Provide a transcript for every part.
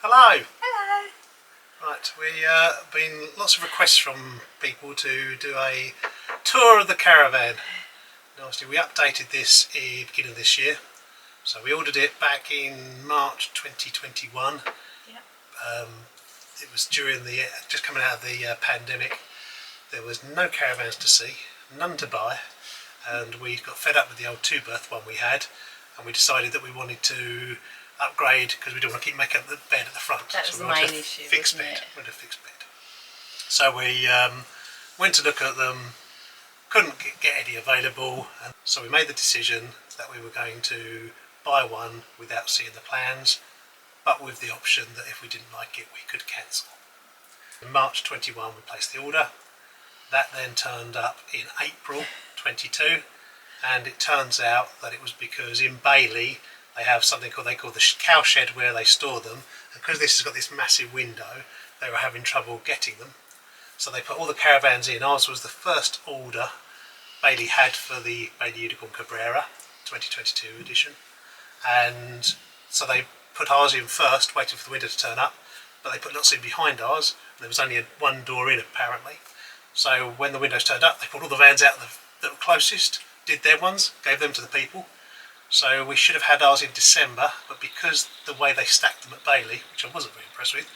Hello! Hello! Right, we been lots of requests from people to do a tour of the caravan. And obviously we updated this at the beginning of this year. So we ordered it back in March 2021. Yep. It was during the, just coming out of the pandemic. There was no caravans to see, none to buy, and we got fed up with the old two-berth one we had, and we decided that we wanted to upgrade because we didn't want to keep making up the bed at the front. That was the main issue, wasn't it? We wanted a fixed bed. So we went to look at them, couldn't get any available, and so we made the decision that we were going to buy one without seeing the plans, but with the option that if we didn't like it we could cancel. In March 21 we placed the order. That then turned up in April 22, and it turns out that it was because in Bailey they have something they call the cow shed where they store them, and because this has got this massive window they were having trouble getting them, so they put all the caravans in. Ours was the first order Bailey had for the Bailey Unicorn Cabrera 2022 edition, and so they put ours in first, waiting for the window to turn up, but they put lots in behind ours, and there was only one door in apparently. So when the windows turned up, they put all the vans out that were closest, did their ones, gave them to the people. So we should have had ours in December, but because the way they stacked them at Bailey, which I wasn't very impressed with,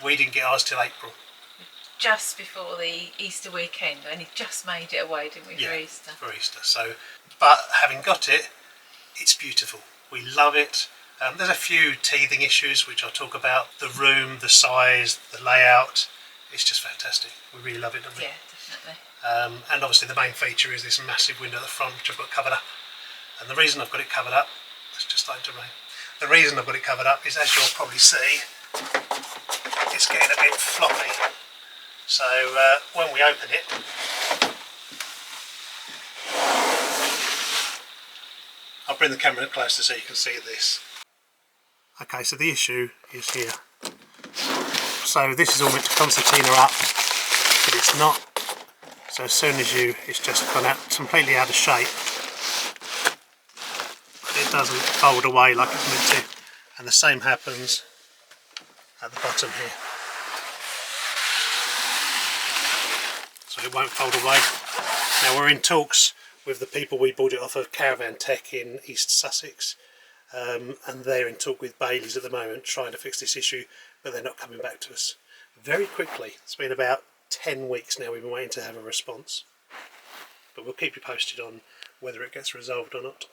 we didn't get ours till April. Just before the Easter weekend, and it just made it away, didn't we, for Easter? For Easter. So, but having got it, it's beautiful. We love it. There's a few teething issues which I'll talk about. The room, the size, the layout. It's just fantastic. We really love it, don't we? Yeah, definitely. And obviously the main feature is this massive window at the front which I've got covered up. And the reason I've got it covered up, it's just starting to rain. The reason I've got it covered up is, as you'll probably see, it's getting a bit floppy. So when we open it, I'll bring the camera closer so you can see this. Okay, so the issue is here. So this is all meant to concertina up, but it's not. So as soon as it's just gone out completely out of shape. It doesn't fold away like it's meant to, and the same happens at the bottom here. So it won't fold away. Now we're in talks with the people we bought it off of, Caravan Tech in East Sussex, and they're in talk with Bailey's at the moment trying to fix this issue, but they're not coming back to us very quickly. It's been about 10 weeks now we've been waiting to have a response, but we'll keep you posted on whether it gets resolved or not.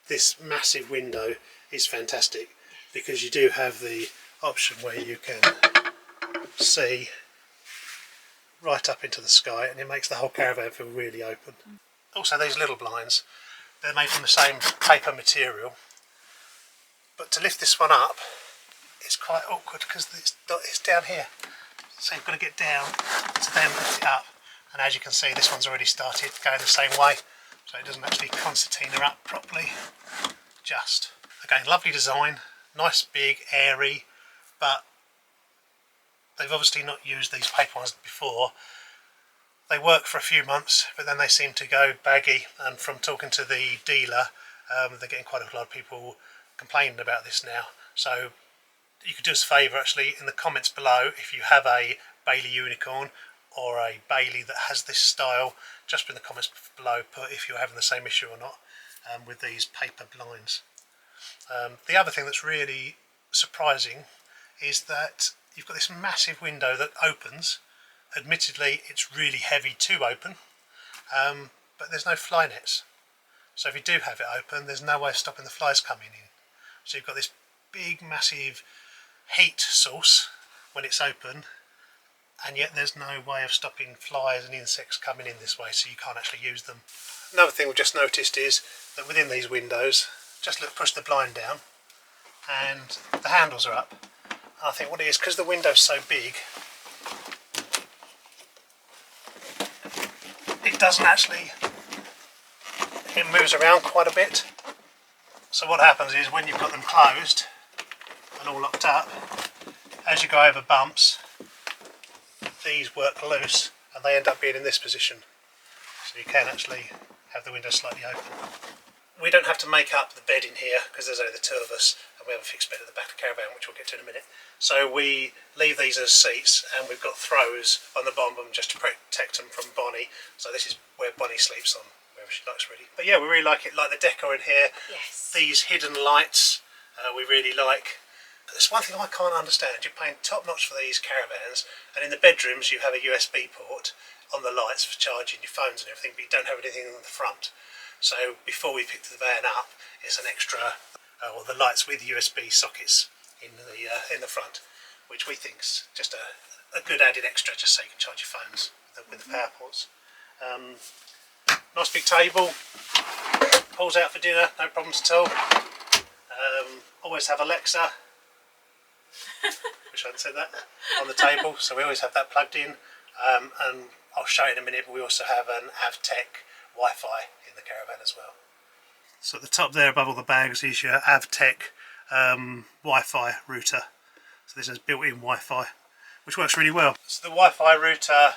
This massive window is fantastic because you do have the option where you can see right up into the sky, and it makes the whole caravan feel really open. Also these little blinds, they're made from the same paper material, but to lift this one up it's quite awkward because it's down here, so you've got to get down to then lift it up, and as you can see this one's already started going the same way, so it doesn't actually concertina up properly. Just again, lovely design, nice, big, airy, but they've obviously not used these paper ones before. They work for a few months, but then they seem to go baggy, and from talking to the dealer, they're getting quite a lot of people complaining about this now. So you could do us a favour actually, in the comments below, if you have a Bailey Unicorn or a Bailey that has this style, just in the comments below put if you're having the same issue or not with these paper blinds. The other thing that's really surprising is that you've got this massive window that opens. Admittedly it's really heavy to open, but there's no fly nets, so if you do have it open there's no way of stopping the flies coming in. So you've got this big massive heat source when it's open, and yet there's no way of stopping flies and insects coming in this way, so you can't actually use them. Another thing we've just noticed is that within these windows, just push the blind down and the handles are up. And I think what it is, because the window's so big, it doesn't actually, it moves around quite a bit. So what happens is when you've got them closed and all locked up, as you go over bumps, these work loose and they end up being in this position. So you can actually have the window slightly open. we don't have to make up the bed in here because there's only the two of us, and we have a fixed bed at the back of the caravan, which we'll get to in a minute. So we leave these as seats, and we've got throws on the bottom just to protect them from Bonnie. So this is where Bonnie sleeps on, wherever she likes really. But yeah, we really like it, like the decor in here. Yes. These hidden lights we really like. There's one thing I can't understand. You're paying top notch for these caravans, and in the bedrooms you have a USB port on the lights for charging your phones and everything, but you don't have anything on the front. So before we picked the van up, it's an extra, or the lights with USB sockets in the front, which we think's just a good added extra, just so you can charge your phones with the power ports. Nice big table, pulls out for dinner, no problems at all. Always have Alexa, wish I'd said that, on the table, so we always have that plugged in. And I'll show you in a minute, but we also have an Avtech Wi-Fi in the caravan as well. So at the top there above all the bags is your Avtech Wi-Fi router. So this has built-in Wi-Fi, which works really well. So the Wi-Fi router,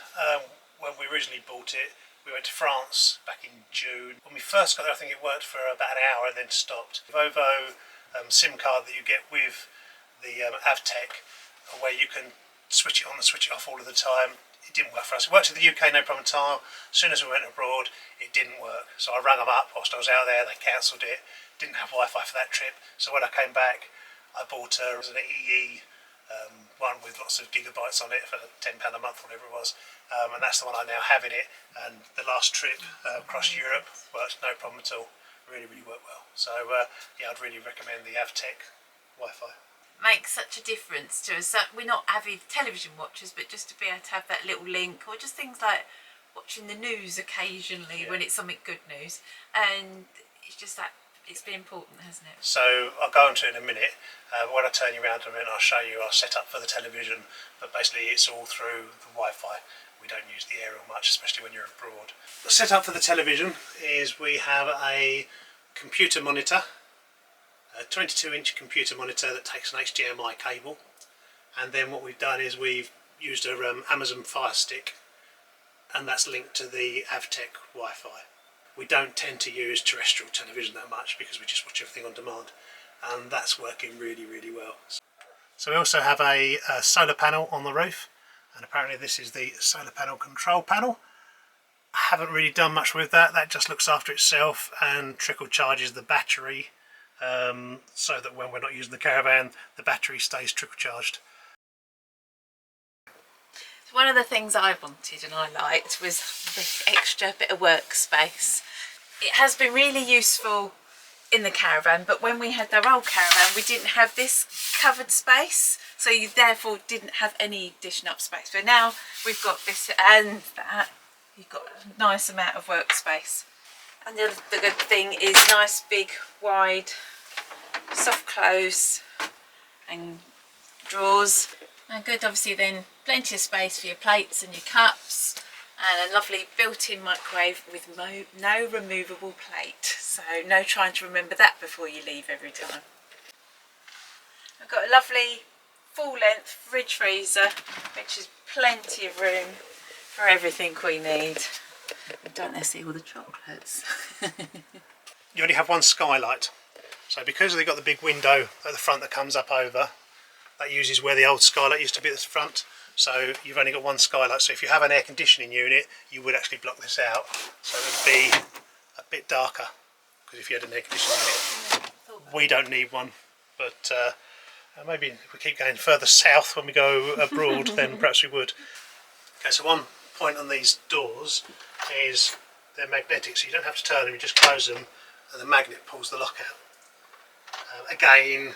when we originally bought it, we went to France back in June. When we first got there, I think it worked for about an hour and then stopped. The Vovo SIM card that you get with the Avtech, where you can switch it on and switch it off all of the time, it didn't work for us. It worked in the UK, no problem at all. As soon as we went abroad, it didn't work. So I rang them up whilst I was out there, they cancelled it, didn't have Wi-Fi for that trip. So when I came back, I bought an EE one with lots of gigabytes on it for £10 a month, whatever it was. And that's the one I now have in it. And the last trip across Europe worked no problem at all. Really, really worked well. So yeah, I'd really recommend the Avtech Wi-Fi. Makes such a difference to us. We're not avid television watchers, but just to be able to have that little link, or just things like watching the news occasionally when it's something good news, and it's just that it's been important, hasn't it? So I'll go into it in a minute. When I turn you around in a minute, I'll show you our setup for the television, but basically it's all through the Wi-Fi. We don't use the aerial much, especially when you're abroad. The setup for the television is we have a computer monitor, a 22-inch computer monitor that takes an HDMI cable, and then what we've done is we've used a Amazon Fire Stick, and that's linked to the Avtech Wi-Fi. We don't tend to use terrestrial television that much because we just watch everything on demand, and that's working really, really well. So we also have a solar panel on the roof, and apparently this is the solar panel control panel. I haven't really done much with that. That just looks after itself and trickle charges the battery, so that when we're not using the caravan, the battery stays trickle charged. One of the things I wanted and I liked was this extra bit of workspace. It has been really useful in the caravan, but when we had our old caravan, we didn't have this covered space, so you therefore didn't have any addition up space. But now we've got this and that, you've got a nice amount of workspace. And the good thing is nice big wide soft close and drawers. And good, obviously, then plenty of space for your plates and your cups, and a lovely built-in microwave with no removable plate, so no trying to remember that before you leave every time. I've got a lovely full-length fridge freezer, which is plenty of room for everything we need. And don't they see all the chocolates? You only have one skylight, so because they've got the big window at the front that comes up over, that uses where the old skylight used to be at the front, so you've only got one skylight. So if you have an air conditioning unit, you would actually block this out, so it would be a bit darker, because if you had an air conditioning unit. We don't need one, but maybe if we keep going further south when we go abroad, then perhaps we would. Okay, so one point on these doors is they're magnetic, so you don't have to turn them, you just close them and the magnet pulls the lock out. Again,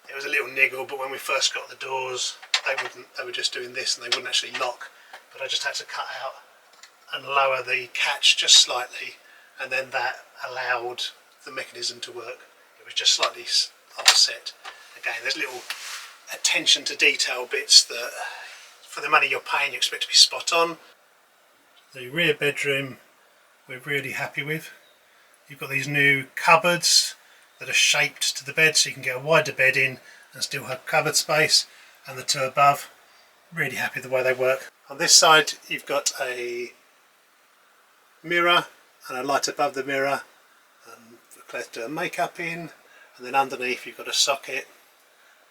it was a little niggle, but when we first got the doors, they were just doing this and they wouldn't actually lock, but I just had to cut out and lower the catch just slightly, and then that allowed the mechanism to work. It was just slightly offset. Again, there's little attention to detail bits that for the money you're paying you expect to be spot on. The rear bedroom we're really happy with. You've got these new cupboards that are shaped to the bed, so you can get a wider bed in and still have cupboard space, and the two above, really happy with the way they work. On this side you've got a mirror and a light above the mirror, and Claire's doing makeup in, and then underneath you've got a socket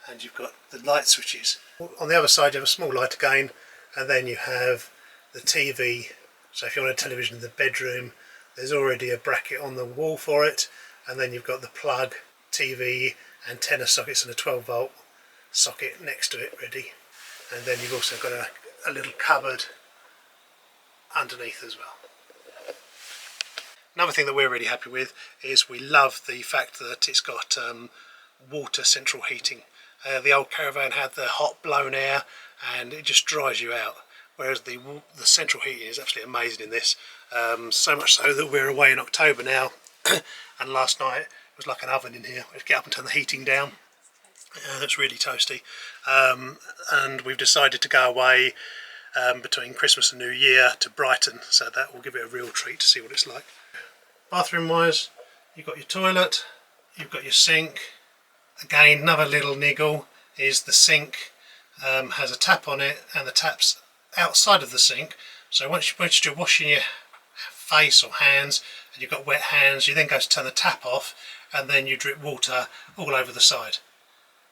and you've got the light switches. On the other side you have a small light again, and then you have the TV. So if you want a television in the bedroom, there's already a bracket on the wall for it, and then you've got the plug, TV, antenna sockets and a 12-volt socket next to it ready. And then you've also got a little cupboard underneath as well. Another thing that we're really happy with is we love the fact that it's got water central heating. The old Caravan had the hot blown air and it just dries you out, whereas the central heating is absolutely amazing in this. So much so that we're away in October now and last night it was like an oven in here. We had to get up and turn the heating down. It's really toasty, and we've decided to go away between Christmas and New Year to Brighton, so that will give it a real treat to see what it's like. Bathroom wise, you've got your toilet, you've got your sink. Again, another little niggle is the sink has a tap on it, and the tap's outside of the sink, so once you're washing your face or hands and you've got wet hands, you then go to turn the tap off and then you drip water all over the side.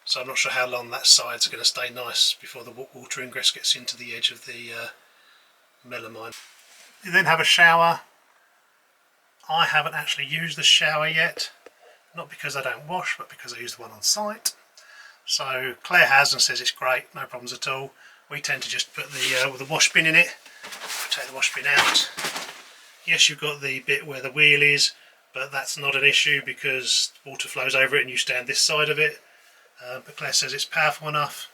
So I'm not sure how long that side's going to stay nice before the water ingress gets into the edge of the melamine. You then have a shower. I haven't actually used the shower yet, not because I don't wash, but because I use the one on site. So Claire has and says it's great, no problems at all. We tend to just put the wash bin in it, take the wash bin out. Yes, you've got the bit where the wheel is, but that's not an issue because water flows over it and you stand this side of it. But Claire says it's powerful enough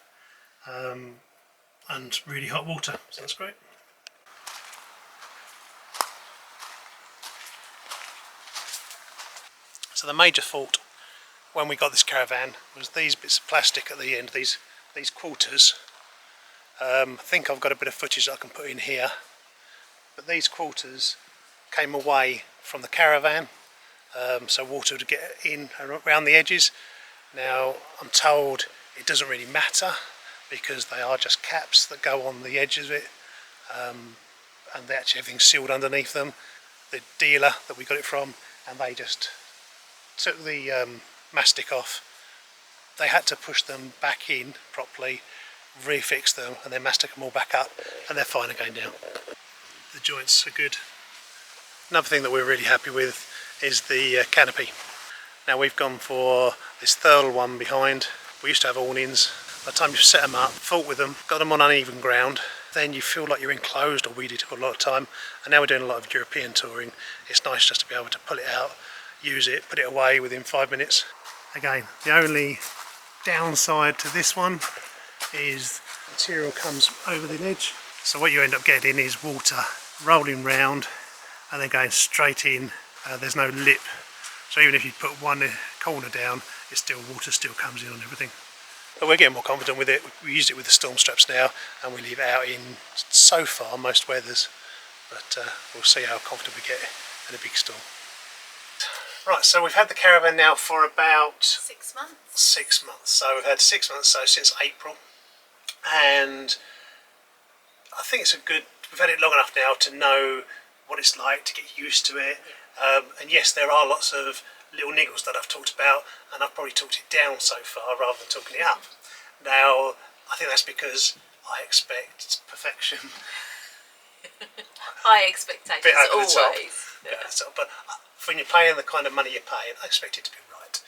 and really hot water, so that's great. So the major fault when we got this Caravan was these bits of plastic at the end, these quarters. I think I've got a bit of footage that I can put in here, but these quarters came away from the Caravan, so water would get in around the edges. Now I'm told it doesn't really matter because they are just caps that go on the edges of it, and they actually everything's sealed underneath them. The dealer that we got it from, and they just took the mastic off. They had to push them back in properly, refix them, and then mastic them all back up, and they're fine again now. The joints are good. Another thing that we're really happy with is the canopy. Now we've gone for this third one behind. We used to have awnings. By the time you've set them up, fought with them, got them on uneven ground, then you feel like you're enclosed, or we did a lot of time, and now we're doing a lot of European touring. It's nice just to be able to pull it out, use it, put it away within 5 minutes. Again, the only downside to this one is the material comes over the edge, so what you end up getting is water rolling round and then going straight in. There's no lip, so even if you put one corner down, it's still water still comes in on everything. But we're getting more confident with it. We used it with the storm straps now, and we leave it out in so far most weathers, but we'll see how confident we get in a big storm. Right, so we've had the Caravan now for about 6 months. 6 months. So we've had 6 months, so since April, and I think it's we've had it long enough now to know what it's like, to get used to it. And yes, there are lots of little niggles that I've talked about, and I've probably talked it down so far rather than talking it up. Now, I think that's because I expect perfection. High expectations, always. But when you're paying the kind of money you're paying, I expect it to be right.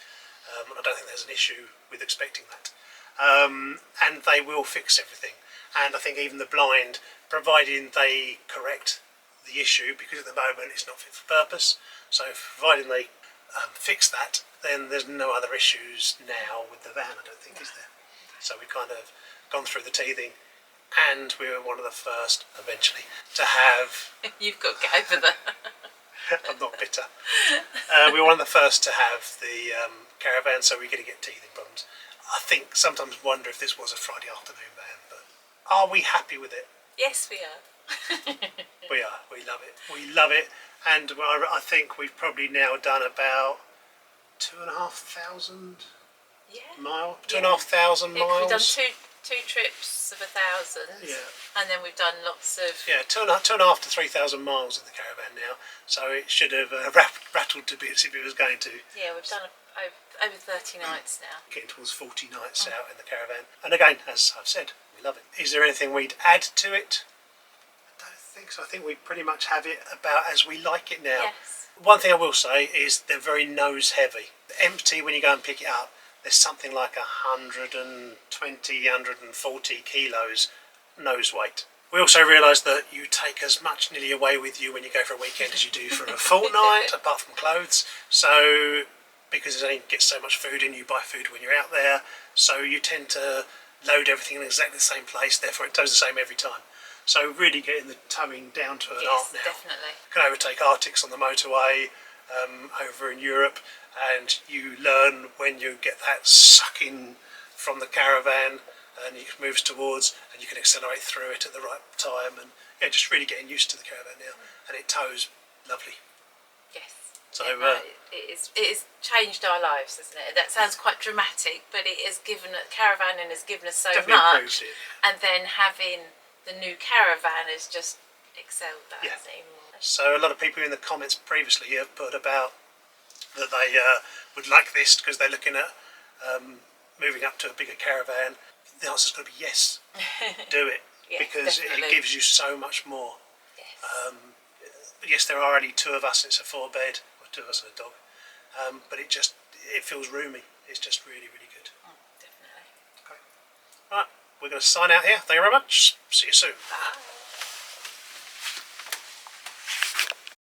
And I don't think there's an issue with expecting that. And they will fix everything. And I think even the blind, providing they correct the issue, because at the moment it's not fit for purpose, so providing they fix that, then there's no other issues now with the van, I don't think, is there? So we've kind of gone through the teething, and we were one of the first, eventually, to have... You've got to get over that. I'm not bitter. We were one of the first to have the Caravan, so we're going to get teething problems. I think sometimes wonder if this was a Friday afternoon van, but are we happy with it? Yes, we are. We are. We love it. We love it, and I think we've probably now done about 2,500 miles. 2,500 miles. We've done 2 trips of 1,000. Yeah. And then we've done lots of... Yeah, 2.5 to 3,000 miles in the caravan now, so it should have rattled to bits if it was going to. Yeah, we've done over 30 nights now. Getting towards 40 nights out in the caravan. And again, as I've said, we love it. Is there anything we'd add to it? I don't think so. I think we pretty much have it about as we like it now. Yes. One thing I will say is they're very nose heavy. Empty, when you go and pick it up, there's something like 120, 140 kilos nose weight. We also realised that you take as much nearly away with you when you go for a weekend as you do for a fortnight, apart from clothes. So, because you get so much food and you buy food when you're out there, so you tend to load everything in exactly the same place, therefore it does the same every time. So really getting the towing down to an art now. Definitely. You can overtake Arctics on the motorway over in Europe, and you learn when you get that sucking from the caravan and it moves towards, and you can accelerate through it at the right time, and yeah, just really getting used to the caravan now, and it tows lovely. Yes. So it has changed our lives, hasn't it? That sounds quite dramatic, but it has given caravanning has given us so much, and then having the new caravan has just excelled that. Yeah. Even more. So a lot of people in the comments previously have put about that they would like this because they're looking at moving up to a bigger caravan. The answer's got to be yes. Do it. Yes, because definitely. it gives you so much more. Yes. Yes, there are only 2 of us. It's a 4-bed, or 2 of us and a dog. But it feels roomy. It's just really, really good. Definitely. Okay. Right, we're going to sign out here. Thank you very much. See you soon. Bye.